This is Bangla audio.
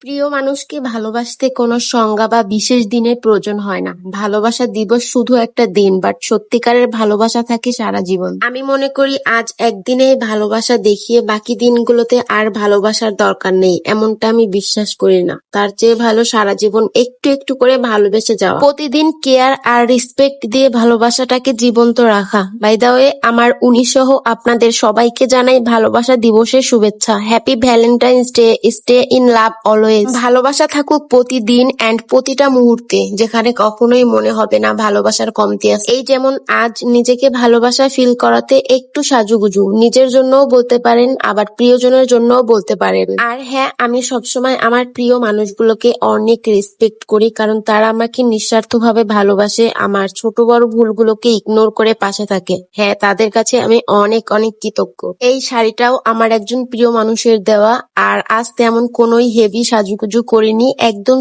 প্রিয় মানুষকে ভালোবাসতে কোনো সংজ্ঞা বা বিশেষ দিনের প্রয়োজন হয় না। ভালোবাসা দিবস শুধু একটা দিন, বাট সত্যিকারের ভালোবাসা থাকে সারা জীবন। আমি মনে করি আজ একদিনে ভালোবাসা দেখিয়ে বাকি দিনগুলোতে আর ভালোবাসার দরকার নেই, এমনটা আমি বিশ্বাস করি না। তার চেয়ে ভালো সারা জীবন একটু একটু করে ভালোবেসে যাওয়া, প্রতিদিন কেয়ার আর রেসপেক্ট দিয়ে ভালোবাসাটাকে জীবন্ত রাখা। বাই দ্য ওয়ে, আমার উনি সহ আপনাদের সবাইকে জানাই ভালোবাসা দিবসের শুভেচ্ছা। Happy Valentine's day. Stay in love always. ভালোবাসা থাকুক প্রতিদিন এন্ড প্রতিটা মুহূর্তে, যেখানে কখনোই মনে হবে না ভালোবাসার কমতি আছে। এই যেমন আজ নিজেকে ভালোবাসা ফিল করাতে একটু সাজুগুজু, নিজের জন্যও বলতে পারেন, আবার প্রিয়জনের জন্যও বলতে পারেন। আর হ্যাঁ, আমি সবসময় আমার প্রিয় মানুষগুলোকে অনেক রেসপেক্ট করি, কারণ তারা আমাকে নিঃস্বার্থভাবে ভালোবাসে, আমার ছোট বড় ভুলগুলোকে ইগনোর করে পাশে থাকে। হ্যাঁ, তাদের কাছে আমি অনেক অনেক কৃতজ্ঞ। এই শাড়িটাও আমার একজন প্রিয় মানুষের দেওয়া, আর আজ তেমন কোনোই হেভি সাজুগুজু করিনি, একদম